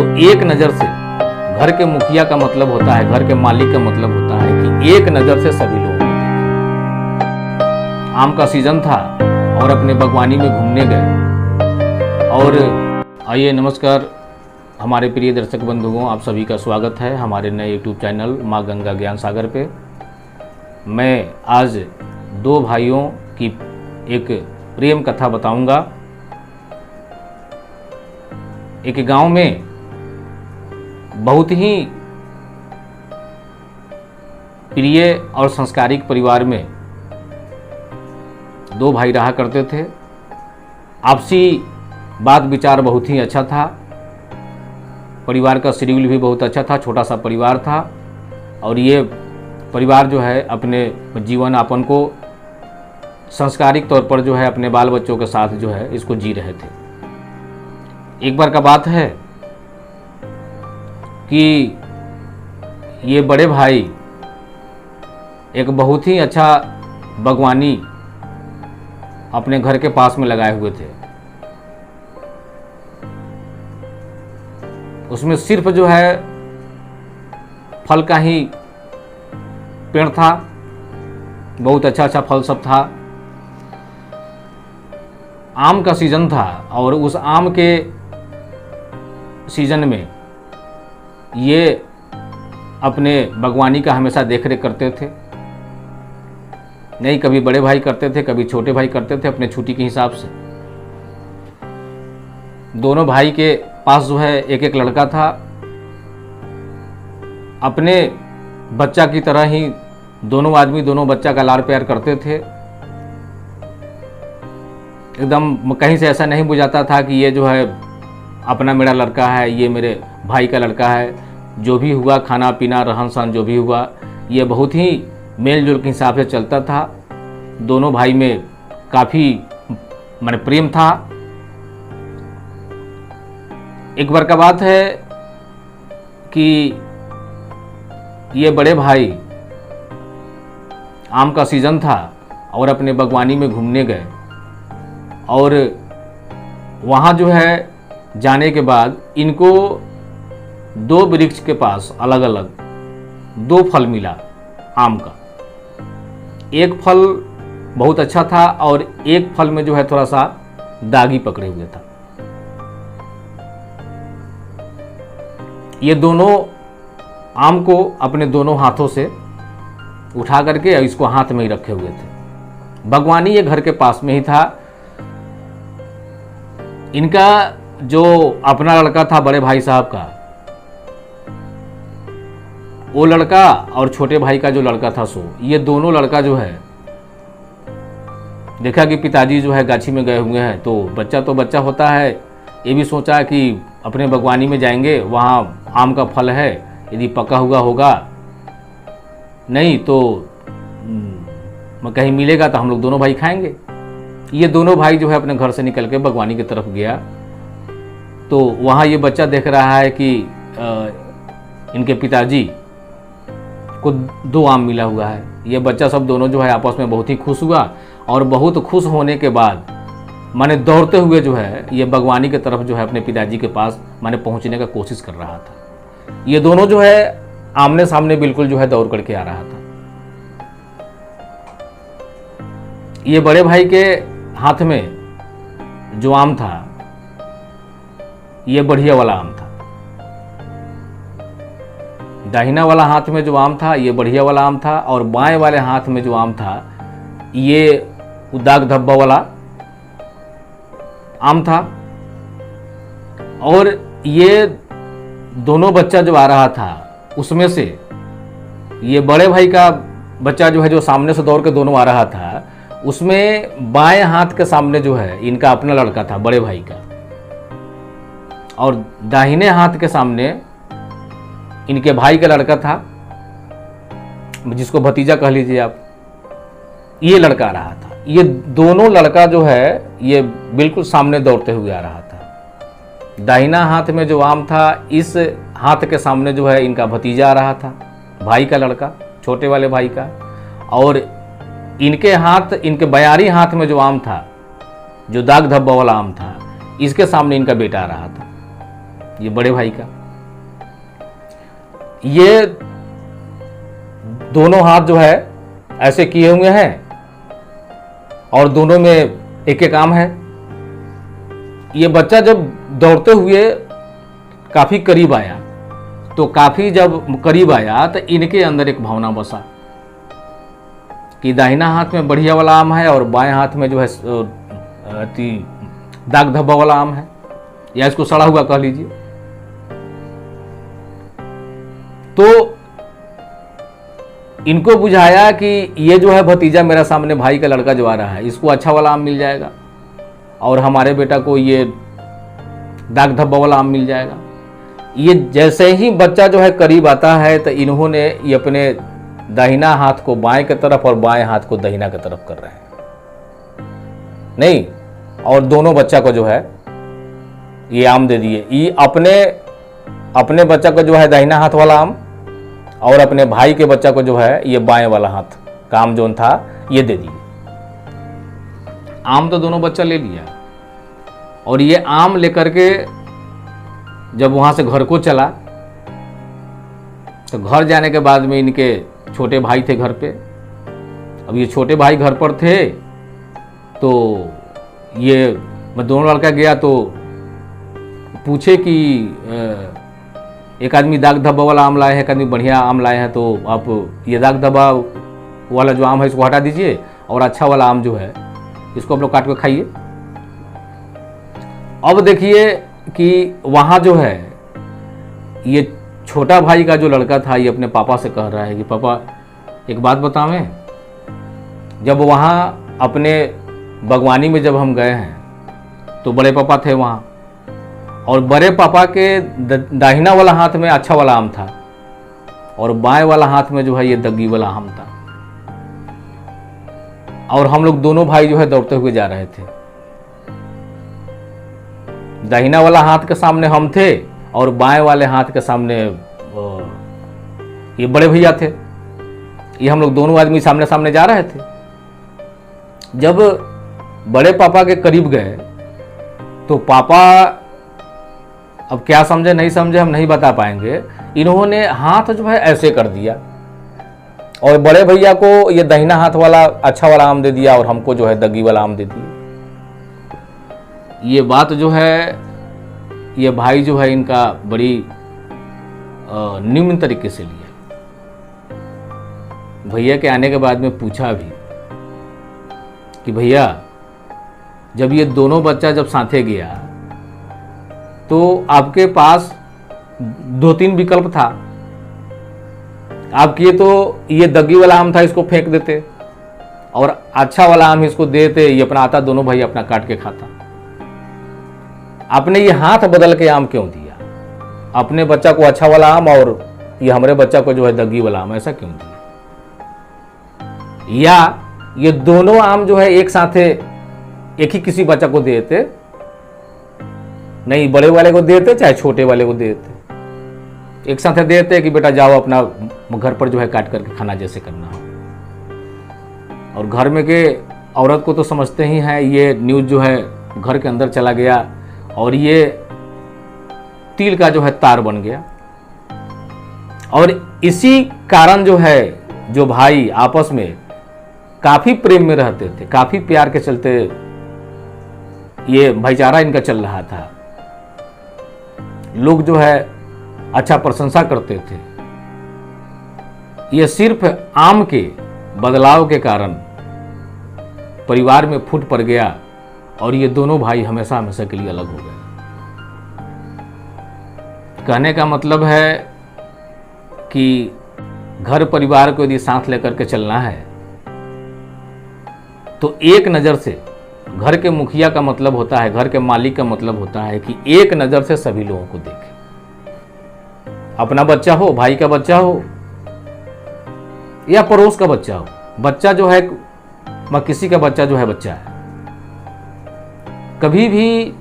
तो एक नज़र से घर के मुखिया का मतलब होता है, घर के मालिक का मतलब होता है कि एक नज़र से सभी लोग को देखें। आम का सीजन था और अपने बागवानी में घूमने गए। और आइए, नमस्कार हमारे प्रिय दर्शक बंधुओं, आप सभी का स्वागत है हमारे नए यूट्यूब चैनल माँ गंगा ज्ञान सागर पे। मैं आज दो भाइयों की एक प्रेम कथा बताऊंगा। एक गांव में बहुत ही प्रिय और संस्कारिक परिवार में दो भाई रहा करते थे। आपसी बात विचार बहुत ही अच्छा था। परिवार का शेड्यूल भी बहुत अच्छा था, छोटा सा परिवार था। और ये परिवार जो है अपने जीवन यापन को संस्कारिक तौर पर जो है अपने बाल बच्चों के साथ जो है इसको जी रहे थे। एक बार का बात है कि ये बड़े भाई एक बहुत ही अच्छा बागवानी अपने घर के पास में लगाए हुए थे। उसमें सिर्फ जो है फल का ही पेड़ था, बहुत अच्छा अच्छा फल सब था। आम का सीजन था और उस आम के सीजन में ये अपने बागवानी का हमेशा देख रेख करते थे। नहीं, कभी बड़े भाई करते थे, कभी छोटे भाई करते थे अपने छुट्टी के हिसाब से। दोनों भाई के पास जो है एक एक लड़का था। अपने बच्चा की तरह ही दोनों आदमी दोनों बच्चा का लाड़ प्यार करते थे। एकदम कहीं से ऐसा नहीं बुझाता था कि ये जो है अपना मेरा लड़का है, ये मेरे भाई का लड़का है। जो भी हुआ, खाना पीना रहन सहन जो भी हुआ, ये बहुत ही मेल जोल के हिसाब से चलता था। दोनों भाई में काफ़ी माने प्रेम था। एक बार का बात है कि ये बड़े भाई, आम का सीजन था और अपने बागवानी में घूमने गए। और वहाँ जो है जाने के बाद इनको दो वृक्ष के पास अलग अलग दो फल मिला आम का। एक फल बहुत अच्छा था और एक फल में जो है थोड़ा सा दागी पकड़े हुए था। ये दोनों आम को अपने दोनों हाथों से उठा करके इसको हाथ में ही रखे हुए थे। बागवानी ये घर के पास में ही था। इनका जो अपना लड़का था बड़े भाई साहब का, वो लड़का और छोटे भाई का जो लड़का था सो ये दोनों लड़का जो है देखा कि पिताजी जो है गाछी में गए हुए हैं, तो बच्चा होता है। ये भी सोचा कि अपने बागवानी में जाएंगे, वहाँ आम का फल है, यदि पका हुआ होगा, नहीं तो कहीं मिलेगा तो हम लोग दोनों भाई खाएंगे। ये दोनों भाई जो है अपने घर से निकल के बागवानी की तरफ गया। तो वहाँ ये बच्चा देख रहा है कि इनके पिताजी को दो आम मिला हुआ है। ये बच्चा सब दोनों जो है आपस में बहुत ही खुश हुआ और बहुत खुश होने के बाद माने दौड़ते हुए जो है ये बागवानी की तरफ जो है अपने पिताजी के पास माने पहुंचने का कोशिश कर रहा था। ये दोनों जो है आमने सामने बिल्कुल जो है दौड़ करके आ रहा था। ये बड़े भाई के हाथ में जो आम था ये बढ़िया वाला आम था। दाहिना वाला हाथ में जो आम था ये बढ़िया वाला आम था और बाएं वाले हाथ में जो आम था ये दाग धब्बा वाला आम था। और ये दोनों बच्चा जो आ रहा था उसमें से ये बड़े भाई का बच्चा जो है जो सामने से दौड़ के दोनों आ रहा था, उसमें बाएं हाथ के सामने जो है इनका अपना लड़का था बड़े भाई का, और दाहिने हाथ के सामने इनके भाई का लड़का था, जिसको भतीजा कह लीजिए आप। ये लड़का आ रहा था। ये दोनों लड़का जो है ये बिल्कुल सामने दौड़ते हुए आ रहा था। दाहिना हाथ में जो आम था, इस हाथ के सामने जो है इनका भतीजा आ रहा था, भाई का लड़का, छोटे वाले भाई का। और इनके हाथ, इनके बयारी हाथ में जो आम था, जो दाग धब्बा वाला आम था, इसके सामने इनका बेटा आ रहा था। ये बड़े भाई का। ये दोनों हाथ जो है ऐसे किए हुए हैं और दोनों में एक एक आम है। ये बच्चा जब दौड़ते हुए काफी करीब आया, तो काफी जब करीब आया तो इनके अंदर एक भावना बसा कि दाहिना हाथ में बढ़िया वाला आम है और बाएं हाथ में जो है दाग धब्बा वाला आम है, या इसको सड़ा हुआ कह लीजिए। तो इनको बुझाया कि ये जो है भतीजा मेरा सामने भाई का लड़का जो आ रहा है, इसको अच्छा वाला आम मिल जाएगा और हमारे बेटा को ये दाग धब्बा वाला आम मिल जाएगा। ये जैसे ही बच्चा जो है करीब आता है तो इन्होंने ये अपने दाहिना हाथ को बाएं की तरफ और बाएं हाथ को दाहिना की तरफ कर रहे हैं, नहीं, और दोनों बच्चा को जो है ये आम दे दिए। ये अपने बच्चा को जो है दाहिना हाथ वाला आम और अपने भाई के बच्चा को जो है ये बाएं वाला हाथ का आम जो था ये दे दिए। आम तो दोनों बच्चा ले लिया और ये आम लेकर के जब वहां से घर को चला, तो घर जाने के बाद में इनके छोटे भाई थे घर पे। अब ये छोटे भाई घर पर थे, तो ये मैं दोनों लड़का गया तो पूछे कि एक आदमी दाग धब्बा वाला आम लाए हैं, एक आदमी बढ़िया आम लाए हैं, तो आप ये दाग धब्बा वाला जो आम है इसको हटा दीजिए और अच्छा वाला आम जो है इसको आप लोग काट के खाइए। अब देखिए कि वहाँ जो है ये छोटा भाई का जो लड़का था ये अपने पापा से कह रहा है कि पापा एक बात बतावें, जब वहाँ अपने बागवानी में जब हम गए हैं तो बड़े पापा थे वहाँ, और बड़े पापा के दाहिना वाला हाथ में अच्छा वाला आम था और बाएं वाला हाथ में जो है ये दग्गी वाला आम था, और हम लोग दोनों भाई जो है दौड़ते हुए जा रहे थे। दाहिना वाला हाथ के सामने हम थे और बाएं वाले हाथ के सामने ये बड़े भैया थे। ये हम लोग दोनों आदमी सामने सामने जा रहे थे। जब बड़े पापा के करीब गए तो पापा अब क्या समझे नहीं समझे हम नहीं बता पाएंगे, इन्होंने हाथ जो है ऐसे कर दिया और बड़े भैया को ये दाहिना हाथ वाला अच्छा वाला आम दे दिया और हमको जो है दग्गी वाला आम दे दिया। ये बात जो है ये भाई जो है इनका बड़ी निम्न तरीके से लिया। भैया के आने के बाद में पूछा भी कि भैया जब ये दोनों बच्चा जब साथे गया तो आपके पास 2-3 विकल्प था। आप किए तो ये दग्गी वाला आम था इसको फेंक देते और अच्छा वाला आम इसको देते, ये अपना आता दोनों भाई अपना काट के खाता। आपने ये हाथ बदल के आम क्यों दिया? अपने बच्चा को अच्छा वाला आम और ये हमारे बच्चा को जो है दग्गी वाला आम, ऐसा क्यों दिया? या ये दोनों आम जो है एक साथे एक ही किसी बच्चा को देते, नहीं बड़े वाले को देते चाहे छोटे वाले को देते, एक साथ देते कि बेटा जाओ अपना घर पर जो है काट करके खाना जैसे करना हो। और घर में के औरत को तो समझते ही हैं, ये न्यूज़ जो है घर के अंदर चला गया और ये तिल का जो है तार बन गया। और इसी कारण जो है जो भाई आपस में काफी प्रेम में रहते थे, काफी प्यार के चलते ये भाईचारा इनका चल रहा था। लोग जो है अच्छा प्रशंसा करते थे। ये सिर्फ आम के बदलाव के कारण परिवार में फूट पड़ गया और ये दोनों भाई हमेशा हमेशा के लिए अलग हो गए। कहने का मतलब है कि घर परिवार को यदि साथ लेकर के चलना है तो एक नज़र से, घर के मुखिया का मतलब होता है, घर के मालिक का मतलब होता है कि एक नज़र से सभी लोगों को देखे। अपना बच्चा हो, भाई का बच्चा हो या पड़ोस का बच्चा हो, बच्चा जो है किसी का बच्चा जो है बच्चा है। कभी भी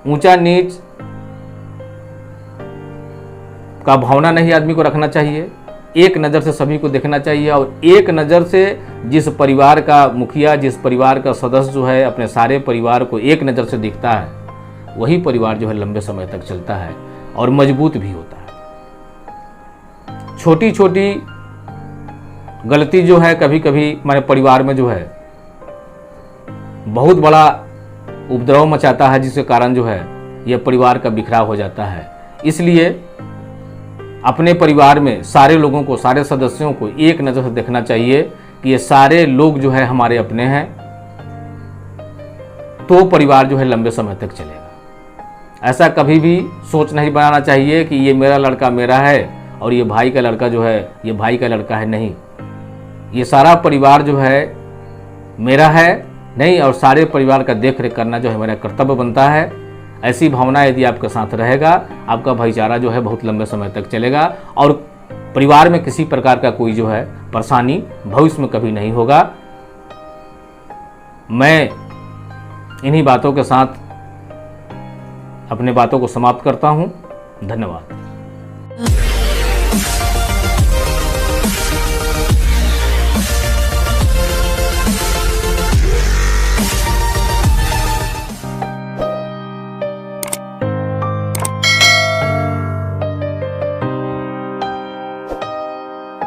ऊंचा नीच का भावना नहीं आदमी को रखना चाहिए। एक नज़र से सभी को देखना चाहिए और एक नज़र से जिस परिवार का मुखिया, जिस परिवार का सदस्य जो है अपने सारे परिवार को एक नज़र से देखता है वही परिवार जो है लंबे समय तक चलता है और मजबूत भी होता है। छोटी छोटी गलती जो है कभी कभी हमारे परिवार में जो है बहुत बड़ा उपद्रव मचाता है, जिसके कारण जो है यह परिवार का बिखराव हो जाता है। इसलिए अपने परिवार में सारे लोगों को, सारे सदस्यों को एक नज़र से देखना चाहिए कि ये सारे लोग जो है हमारे अपने हैं, तो परिवार जो है लंबे समय तक चलेगा। ऐसा कभी भी सोच नहीं बनाना चाहिए कि ये मेरा लड़का मेरा है और ये भाई का लड़का जो है ये भाई का लड़का है। नहीं, ये सारा परिवार जो है मेरा है नहीं, और सारे परिवार का देख रेख करना जो है मेरा कर्तव्य बनता है। ऐसी भावना यदि आपके साथ रहेगा, आपका भाईचारा जो है बहुत लंबे समय तक चलेगा और परिवार में किसी प्रकार का कोई जो है परेशानी भविष्य में कभी नहीं होगा। मैं इन्हीं बातों के साथ अपने बातों को समाप्त करता हूँ। धन्यवाद।